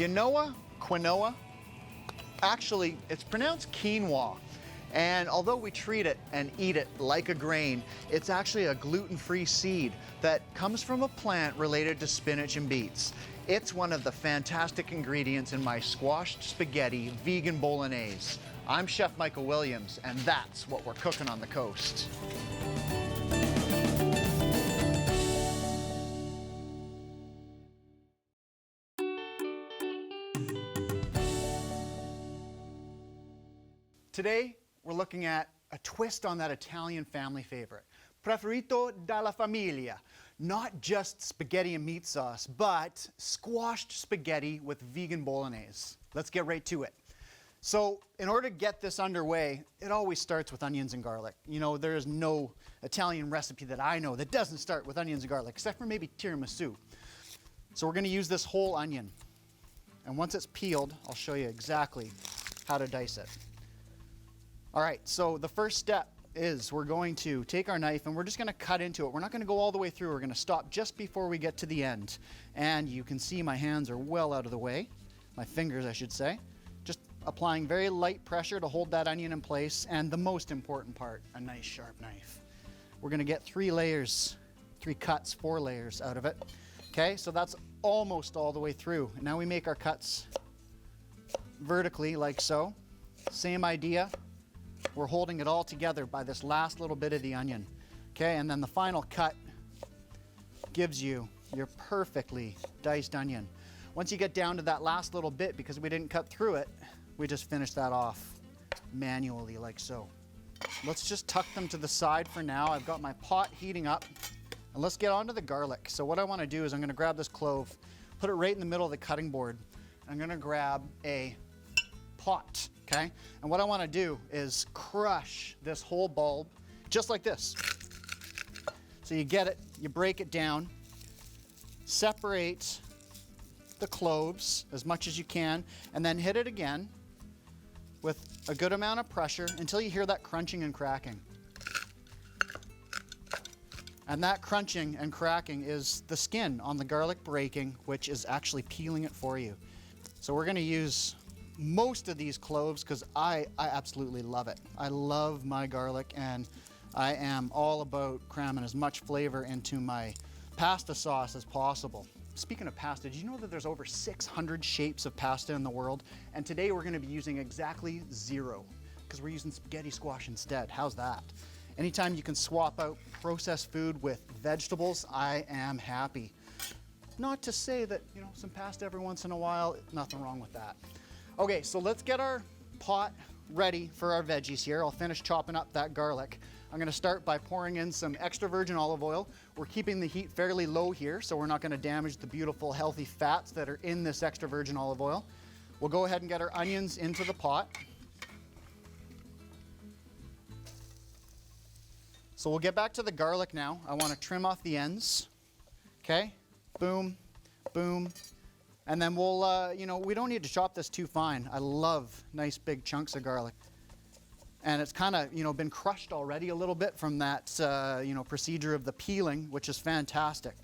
quinoa, actually it's pronounced quinoa. And although we treat it and eat it like a grain, it's actually a gluten-free seed that comes from a plant related to spinach and beets. It's one of the fantastic ingredients in my squashed spaghetti vegan bolognese. I'm Chef Michael Williams, and that's what we're cooking on the coast. Today, we're looking at a twist on that Italian family favorite, preferito dalla famiglia. Not just spaghetti and meat sauce, but squashed spaghetti with vegan bolognese. Let's get right to it. So, in order to get this underway, it always starts with onions and garlic. You know, there is no Italian recipe that I know that doesn't start with onions and garlic, except for maybe tiramisu. So we're going to use this whole onion. And once it's peeled, I'll show you exactly how to dice it. All right, so the first step is we're going to take our knife and we're just going to cut into it. We're not going to go all the way through. We're going to stop just before we get to the end. And you can see my hands are well out of the way, my fingers I should say. Just applying very light pressure to hold that onion in place. And the most important part, a nice sharp knife. We're going to get 3 layers, 3 cuts, 4 layers out of it. Okay, so that's almost all the way through. Now we make our cuts vertically like so. Same idea. We're holding it all together by this last little bit of the onion. Okay, and then the final cut gives you your perfectly diced onion. Once you get down to that last little bit, because we didn't cut through it, we just finish that off manually like so. Let's just tuck them to the side for now. I've got my pot heating up, and let's get on to the garlic. So what I want to do is I'm going to grab this clove, put it right in the middle of the cutting board. I'm going to grab a pot. Okay, and what I want to do is crush this whole bulb just like this. So you get it, you break it down, separate the cloves as much as you can, and then hit it again with a good amount of pressure until you hear that crunching and cracking. And that crunching and cracking is the skin on the garlic breaking, which is actually peeling it for you. So we're going to use most of these cloves because I absolutely love it. I love my garlic, and I am all about cramming as much flavor into my pasta sauce as possible. Speaking of pasta, did you know that there's over 600 shapes of pasta in the world? And today we're going to be using exactly 0 because we're using spaghetti squash instead. How's that? Anytime you can swap out processed food with vegetables, I am happy. Not to say that, you know, some pasta every once in a while, nothing wrong with that. Okay, so let's get our pot ready for our veggies here. I'll finish chopping up that garlic. I'm gonna start by pouring in some extra virgin olive oil. We're keeping the heat fairly low here, so we're not gonna damage the beautiful, healthy fats that are in this extra virgin olive oil. We'll go ahead and get our onions into the pot. So we'll get back to the garlic now. I wanna trim off the ends. Okay, boom, boom. And then we'll, you know, we don't need to chop this too fine. I love nice big chunks of garlic. And it's kind of, you know, been crushed already a little bit from that, you know, procedure of the peeling, which is fantastic.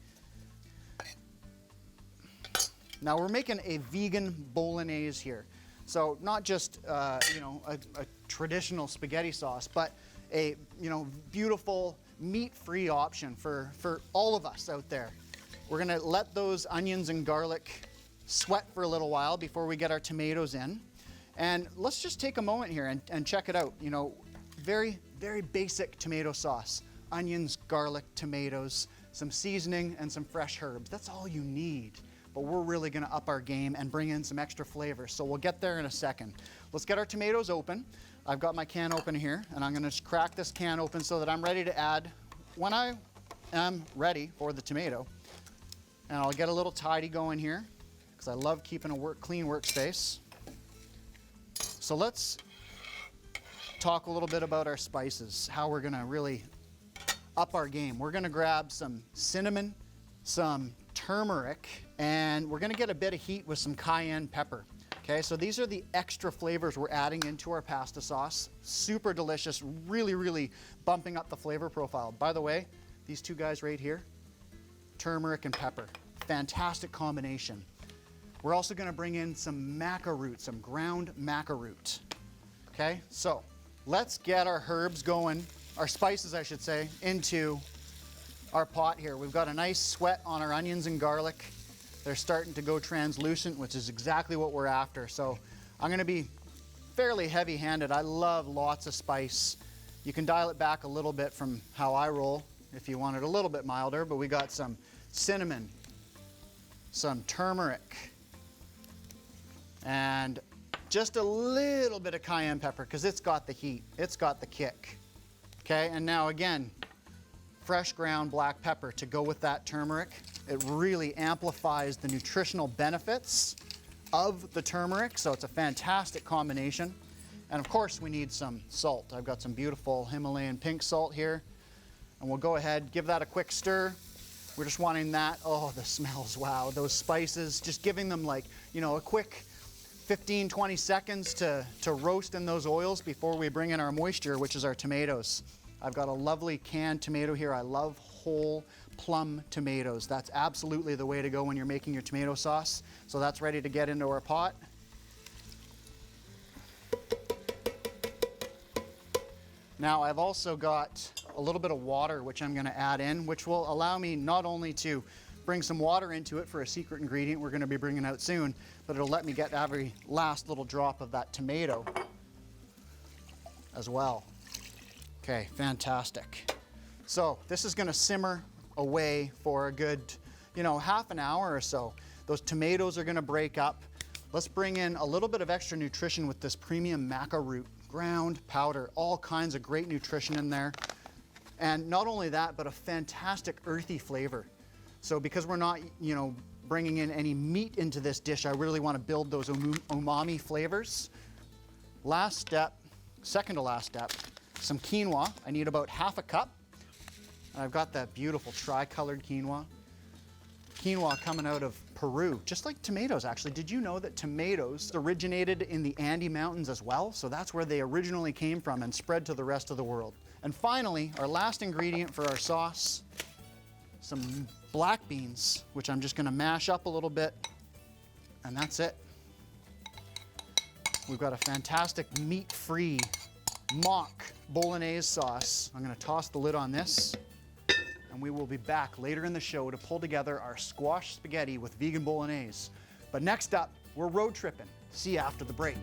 Now we're making a vegan bolognese here. So not just, you know, a traditional spaghetti sauce, but a, you know, beautiful meat-free option for all of us out there. We're gonna let those onions and garlic sweat for a little while before we get our tomatoes in. And let's just take a moment here and check it out. You know, very, very basic tomato sauce. Onions, garlic, tomatoes, some seasoning, and some fresh herbs. That's all you need. But we're really gonna up our game and bring in some extra flavor. So we'll get there in a second. Let's get our tomatoes open. I've got my can open here, and I'm gonna just crack this can open so that I'm ready to add when I am ready for the tomato. And I'll get a little tidy going here, because I love keeping a clean workspace. So let's talk a little bit about our spices, how we're gonna really up our game. We're gonna grab some cinnamon, some turmeric, and we're gonna get a bit of heat with some cayenne pepper. Okay, so these are the extra flavors we're adding into our pasta sauce. Super delicious, really, really bumping up the flavor profile. By the way, these 2 guys right here, turmeric and pepper, fantastic combination. We're also gonna bring in some maca root, some ground maca root. Okay, so let's get our herbs going, our spices I should say, into our pot here. We've got a nice sweat on our onions and garlic. They're starting to go translucent, which is exactly what we're after. So I'm gonna be fairly heavy-handed. I love lots of spice. You can dial it back a little bit from how I roll if you want it a little bit milder, but we got some cinnamon, some turmeric, and just a little bit of cayenne pepper because it's got the heat, it's got the kick. Okay, and now again, fresh ground black pepper to go with that turmeric. It really amplifies the nutritional benefits of the turmeric, so it's a fantastic combination. And of course we need some salt. I've got some beautiful Himalayan pink salt here, and we'll go ahead, give that a quick stir. We're just wanting that, oh, the smells, wow, those spices, just giving them like, you know, a quick 15, 20 seconds to roast in those oils before we bring in our moisture, which is our tomatoes. I've got a lovely canned tomato here. I love whole plum tomatoes. That's absolutely the way to go when you're making your tomato sauce. So that's ready to get into our pot. Now I've also got a little bit of water which I'm gonna add in, which will allow me not only to bring some water into it for a secret ingredient we're gonna be bringing out soon, but it'll let me get every last little drop of that tomato as well. Okay, fantastic. So this is gonna simmer away for a good, you know, half an hour or so. Those tomatoes are gonna break up. Let's bring in a little bit of extra nutrition with this premium maca root, ground powder, all kinds of great nutrition in there. And not only that, but a fantastic earthy flavor. So because we're not, you know, bringing in any meat into this dish, I really wanna build those umami flavors. Last step, second to last step, some quinoa. I need about half a cup. And I've got that beautiful tri-colored quinoa. Quinoa coming out of Peru, just like tomatoes actually. Did you know that tomatoes originated in the Andes Mountains as well? So that's where they originally came from and spread to the rest of the world. And finally, our last ingredient for our sauce, some black beans, which I'm just gonna mash up a little bit, and that's it. We've got a fantastic meat-free mock bolognese sauce. I'm gonna toss the lid on this, and we will be back later in the show to pull together our squash spaghetti with vegan bolognese. But next up, we're road tripping. See you after the break.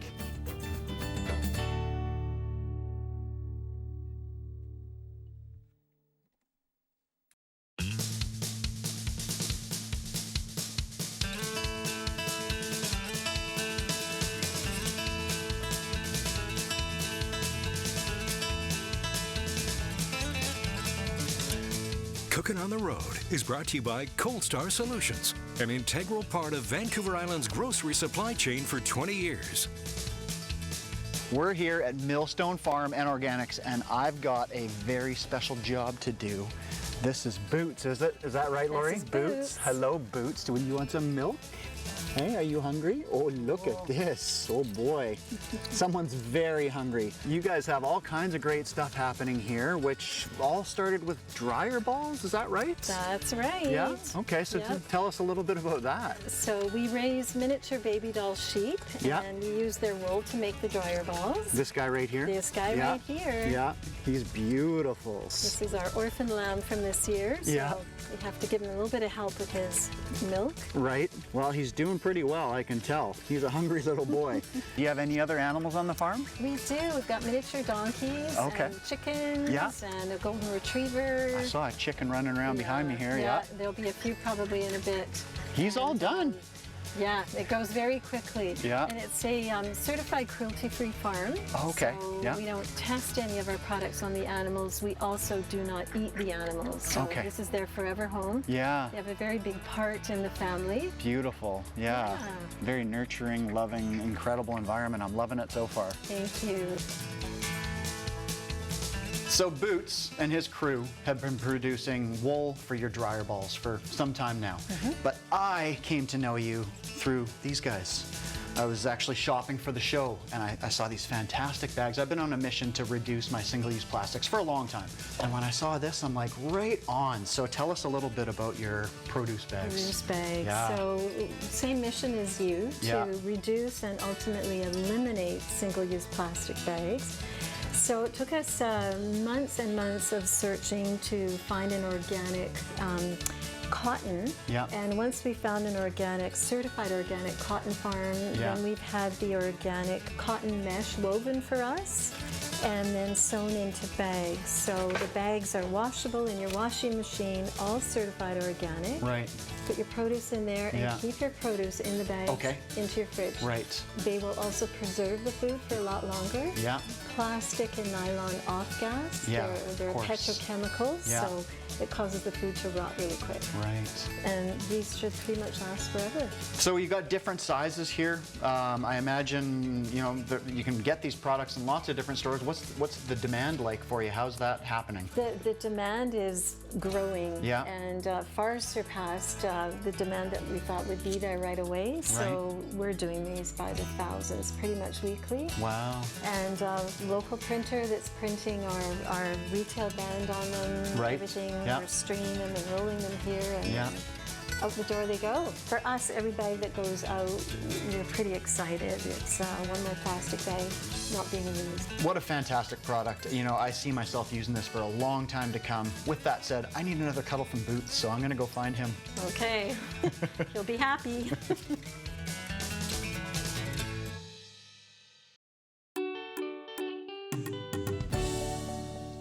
Cookin' on the Road is brought to you by Cold Star Solutions, an integral part of Vancouver Island's grocery supply chain for 20 years. We're here at Millstone Farm and Organics, and I've got a very special job to do. This is Boots, is it? Is that right, Lori? This is Boots. Hello, Boots. Do you want some milk? Hey, are you hungry? Oh, look at this. Oh boy. Someone's very hungry. You guys have all kinds of great stuff happening here, which all started with dryer balls, is that right? That's right. Yeah? Okay, so Yep. tell us a little bit about that. So we raise miniature baby doll sheep, Yeah. and we use their wool to make the dryer balls. This guy right here? This guy Yeah. right here. Yeah, he's beautiful. This is our orphan lamb from this year, so Yeah. we have to give him a little bit of help with his milk. Right. Well, he's doing pretty well, I can tell. He's a hungry little boy. Do you have any other animals on the farm? We do. We've got miniature donkeys Okay. and chickens Yeah. and a golden retriever. I saw a chicken running around behind me here, yeah. There'll be a few probably in a bit. He's all done. Yeah, it goes very quickly. Yeah. And it's a certified cruelty-free farm. Okay, So yeah. we don't test any of our products on the animals. We also do not eat the animals. So Okay. this is their forever home. Yeah. They have a very big part in the family. Beautiful, yeah. Yeah. Very nurturing, loving, incredible environment. I'm loving it so far. Thank you. So Boots and his crew have been producing wool for your dryer balls for some time now. But I came to know you through these guys. I was actually shopping for the show, and I saw these fantastic bags. I've been on a mission to reduce my single-use plastics for a long time. And when I saw this, I'm like, right on. So tell us a little bit about your produce bags. Produce bags. Yeah. So same mission as you, to Yeah. reduce and ultimately eliminate single-use plastic bags. So it took us months and months of searching to find an organic cotton. Yeah. And once we found an organic, certified organic cotton farm, Yeah. then we've had the organic cotton mesh woven for us and then sewn into bags. So the bags are washable in your washing machine, all certified organic. Right. Put your produce in there and Yeah. keep your produce in the bags Okay. into your fridge. Right. They will also preserve the food for a lot longer. Yeah. Plastic and nylon off gas. Yeah, They're of course. petrochemicals, Yeah. so it causes the food to rot really quick. Right. And these should pretty much last forever. So you got different sizes here. I imagine you can get these products in lots of different stores. What's the demand like for you? How's that happening? The demand is growing Yeah. and far surpassed the demand that we thought would be there right away. So we're doing these by the thousands pretty much weekly. Wow. And local printer that's printing our retail band on them, Right. everything. Yeah. We're stringing them and rolling them here, and Yeah. out the door they go. For us, every bag that goes out, we're pretty excited. It's one more plastic bag not being used. What a fantastic product. I see myself using this for a long time to come. With that said, I need another cuddle from Boots, so I'm gonna go find him. Okay, you'll be happy.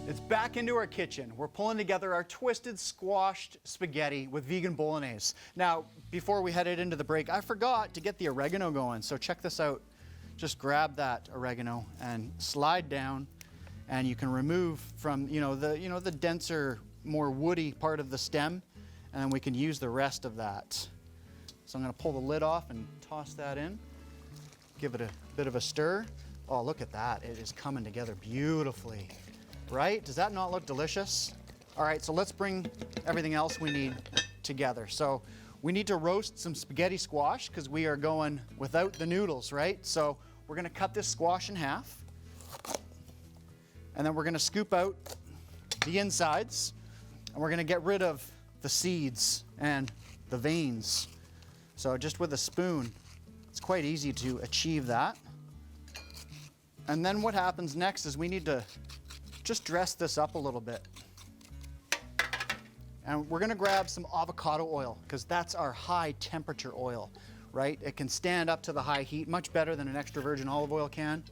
It's back into our kitchen. We're pulling together our twisted squashed spaghetti with vegan bolognese. Now, before we headed into the break, I forgot to get the oregano going, so check this out. Just grab that oregano and slide down, and you can remove from the denser, more woody part of the stem, and then we can use the rest of that. So I'm gonna pull the lid off and toss that in. Give it a bit of a stir. Oh, look at that. It is coming together beautifully. Right? Does that not look delicious? All right, so let's bring everything else we need together. So we need to roast some spaghetti squash because we are going without the noodles, right? So we're gonna cut this squash in half, and then we're gonna scoop out the insides, and we're gonna get rid of the seeds and the veins. So just with a spoon, it's quite easy to achieve that. And then what happens next is we need to just dress this up a little bit. And we're gonna grab some avocado oil because that's our high temperature oil, right? It can stand up to the high heat much better than an extra virgin olive oil can.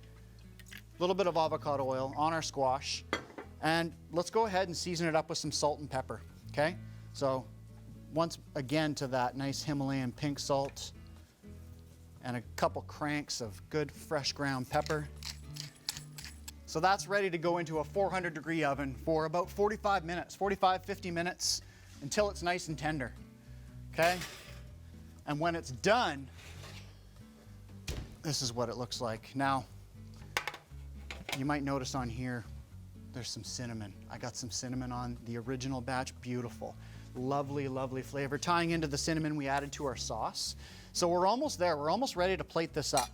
A little bit of avocado oil on our squash. And let's go ahead and season it up with some salt and pepper, okay? So once again to that nice Himalayan pink salt and a couple cranks of good fresh ground pepper. So that's ready to go into a 400-degree oven for about 45 minutes, 45, 50 minutes, until it's nice and tender, okay? And when it's done, this is what it looks like. Now, you might notice on here, there's some cinnamon. I got some cinnamon on the original batch, beautiful. Lovely, lovely flavor. Tying into the cinnamon we added to our sauce. So we're almost there, we're almost ready to plate this up.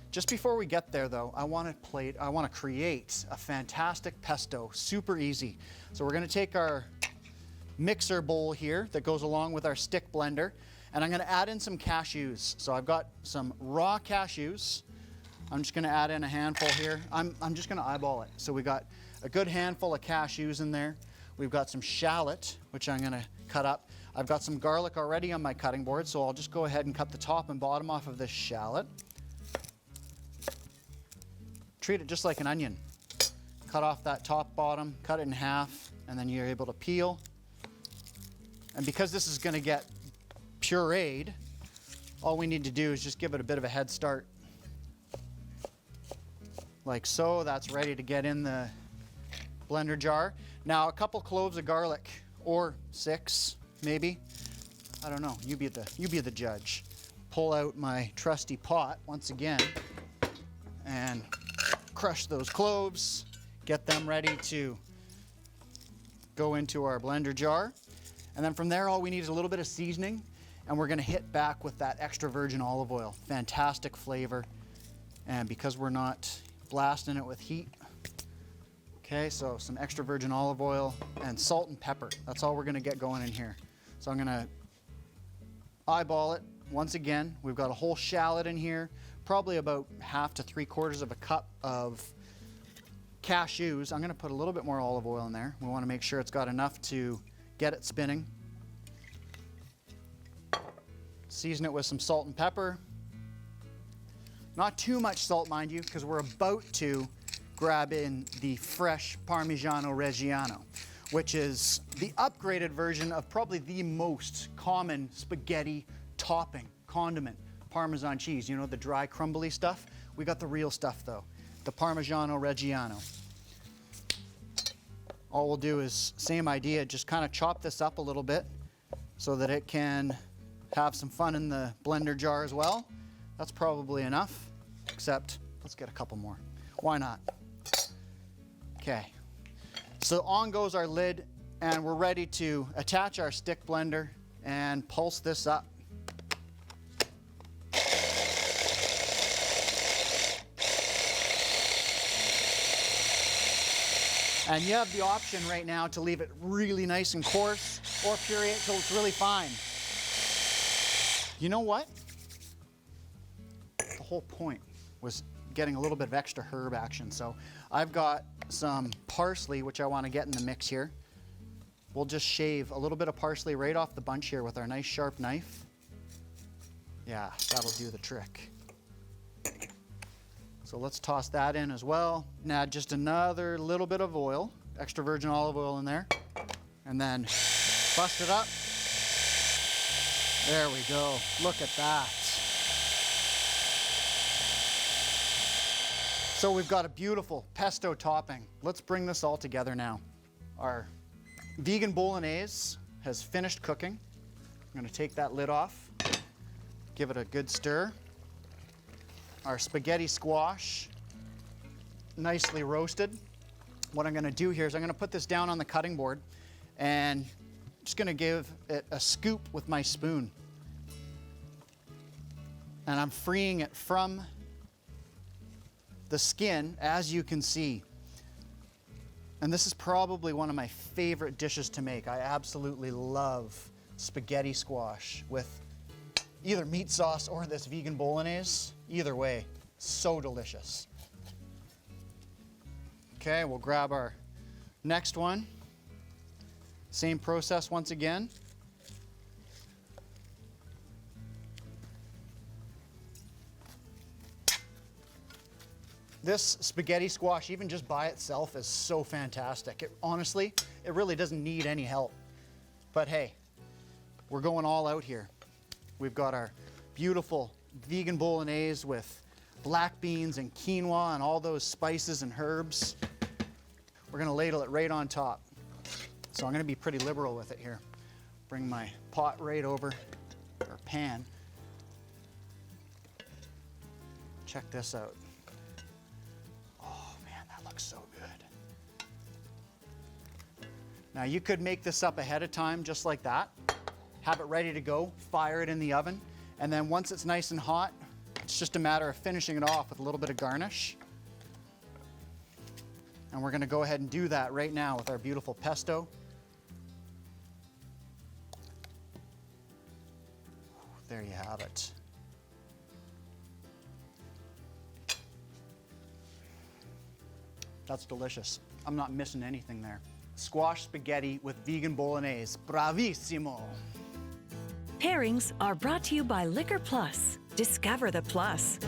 Just before we get there though, I want to create a fantastic pesto, super easy. So we're gonna take our mixer bowl here that goes along with our stick blender, and I'm gonna add in some cashews. So I've got some raw cashews. I'm just gonna add in a handful here. I'm just gonna eyeball it. So we got a good handful of cashews in there. We've got some shallot, which I'm gonna cut up. I've got some garlic already on my cutting board, so I'll just go ahead and cut the top and bottom off of this shallot. Treat it just like an onion. Cut off that top bottom, cut it in half, and then you're able to peel. And because this is gonna get pureed, all we need to do is just give it a bit of a head start. Like so, that's ready to get in the blender jar. Now a couple cloves of garlic, or 6, maybe. I don't know, you be the judge. Pull out my trusty pot once again, and crush those cloves, get them ready to go into our blender jar. And then from there, all we need is a little bit of seasoning and we're gonna hit back with that extra virgin olive oil. Fantastic flavor. And because we're not blasting it with heat, okay, so some extra virgin olive oil and salt and pepper. That's all we're gonna get going in here. So I'm gonna eyeball it. Once again, we've got a whole shallot in here, probably about 1/2 to 3/4 of a cup of cashews. I'm gonna put a little bit more olive oil in there. We wanna make sure it's got enough to get it spinning. Season it with some salt and pepper. Not too much salt, mind you, because we're about to grab in the fresh Parmigiano Reggiano, which is the upgraded version of probably the most common spaghetti topping, condiment, Parmesan cheese. You know, the dry, crumbly stuff? We got the real stuff though, the Parmigiano Reggiano. All we'll do is, same idea, just kind of chop this up a little bit so that it can have some fun in the blender jar as well. That's probably enough, except let's get a couple more. Why not? Okay, so on goes our lid, and we're ready to attach our stick blender and pulse this up. And you have the option right now to leave it really nice and coarse or puree it till it's really fine. You know what? The whole point was getting a little bit of extra herb action. So I've got some parsley, which I want to get in the mix here. We'll just shave a little bit of parsley right off the bunch here with our nice sharp knife. Yeah, that'll do the trick. So let's toss that in as well. And add just another little bit of oil, extra virgin olive oil in there. And then bust it up. There we go. Look at that. So we've got a beautiful pesto topping. Let's bring this all together now. Our vegan bolognese has finished cooking. I'm gonna take that lid off, give it a good stir. Our spaghetti squash, nicely roasted. What I'm gonna do here is I'm gonna put this down on the cutting board and just gonna give it a scoop with my spoon. And I'm freeing it from the skin, as you can see. And this is probably one of my favorite dishes to make. I absolutely love spaghetti squash with either meat sauce or this vegan bolognese. Either way, so delicious. Okay, we'll grab our next one. Same process once again. This spaghetti squash, even just by itself, is so fantastic. Honestly, it really doesn't need any help. But hey, we're going all out here. We've got our beautiful vegan bolognese with black beans and quinoa and all those spices and herbs. We're gonna ladle it right on top. So I'm gonna be pretty liberal with it here. Bring my pot right over, or pan. Check this out. Oh man, that looks so good. Now you could make this up ahead of time just like that. Have it ready to go, fire it in the oven, and then once it's nice and hot, it's just a matter of finishing it off with a little bit of garnish. And we're gonna go ahead and do that right now with our beautiful pesto. There you have it. That's delicious. I'm not missing anything there. Squash spaghetti with vegan bolognese. Bravissimo! Pairings are brought to you by Liquor Plus. Discover the plus.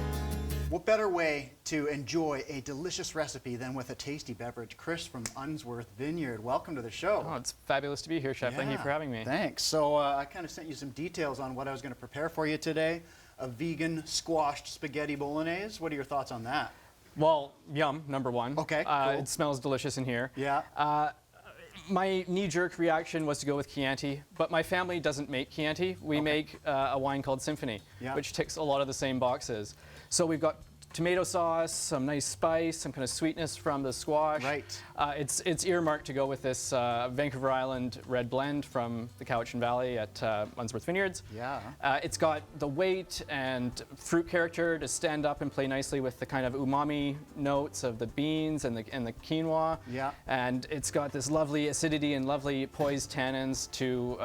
What better way to enjoy a delicious recipe than with a tasty beverage? Chris from Unsworth Vineyard, welcome to the show. Oh, it's fabulous to be here, Chef. Thank you for having me. Thanks. So I kind of sent you some details on what I was going to prepare for you today. A vegan squashed spaghetti bolognese. What are your thoughts on that? Well, yum, number one. Okay, cool. It smells delicious in here. Yeah. My knee-jerk reaction was to go with Chianti, but my family doesn't make Chianti. We make a wine called Symphony, Yeah. which ticks a lot of the same boxes. So we've got tomato sauce, some nice spice, some kind of sweetness from the squash. Right. It's earmarked to go with this Vancouver Island red blend from the Cowichan Valley at Unsworth Vineyards. Yeah. It's got the weight and fruit character to stand up and play nicely with the kind of umami notes of the beans and the quinoa. Yeah. And it's got this lovely acidity and lovely poised tannins to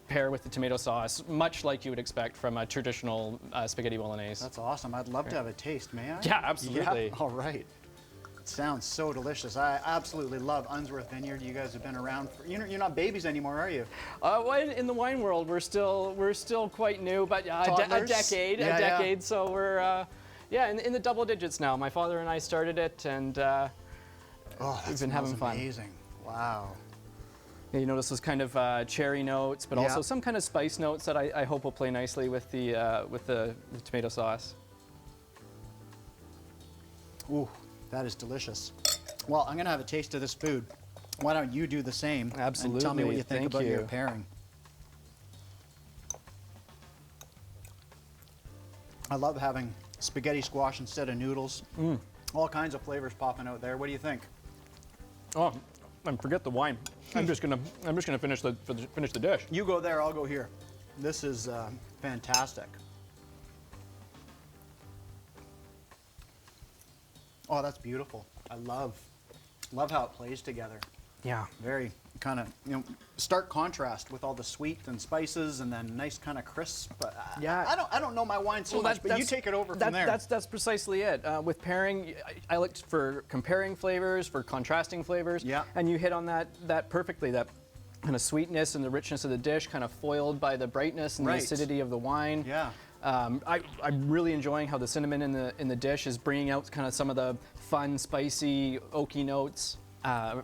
pair with the tomato sauce, much like you would expect from a traditional spaghetti bolognese. That's awesome. I'd love to have a taste, may I? Yeah, absolutely. Yeah? All right. It sounds so delicious. I absolutely love Unsworth Vineyard. You guys have been around for, you're not babies anymore, are you? Well, in the wine world, we're still quite new, but a Toddlers? decade. Yeah. So we're in the double digits now. My father and I started it, and we've been having fun. Amazing. Wow. Yeah, you notice those kind of cherry notes, but also Yeah. some kind of spice notes that I hope will play nicely with the tomato sauce. Ooh, that is delicious. Well, I'm gonna have a taste of this food. Why don't you do the same? And tell me what Absolutely. you think Thank about your you. pairing. I love having spaghetti squash instead of noodles. All kinds of flavors popping out there. What do you think? Oh, and forget the wine. I'm just gonna finish the dish. You go there, I'll go here. This is fantastic. Oh, that's beautiful. I love how it plays together. Yeah. Very kind of, stark contrast with all the sweet and spices and then nice kind of crisp. Yeah. I don't know my wine so much, but you take it over from there. That's precisely it. With pairing, I looked for comparing flavors, for contrasting flavors. Yeah. And you hit on that perfectly. That kind of sweetness and the richness of the dish, kind of foiled by the brightness and Right. the acidity of the wine. Yeah. I'm really enjoying how the cinnamon in the dish is bringing out kind of some of the fun, spicy, oaky notes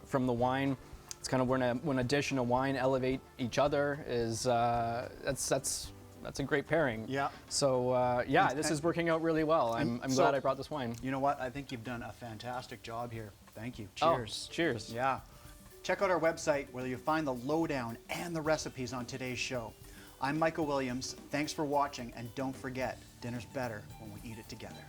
from the wine. It's kind of when a dish and a wine elevate each other is that's a great pairing. Yeah. So this is working out really well. I'm so- glad I brought this wine. You know what? I think you've done a fantastic job here. Thank you. Oh, Cheers. cheers. Yeah. Check out our website where you'll find the lowdown and the recipes on today's show. I'm Michael Williams. Thanks for watching, and don't forget, dinner's better when we eat it together.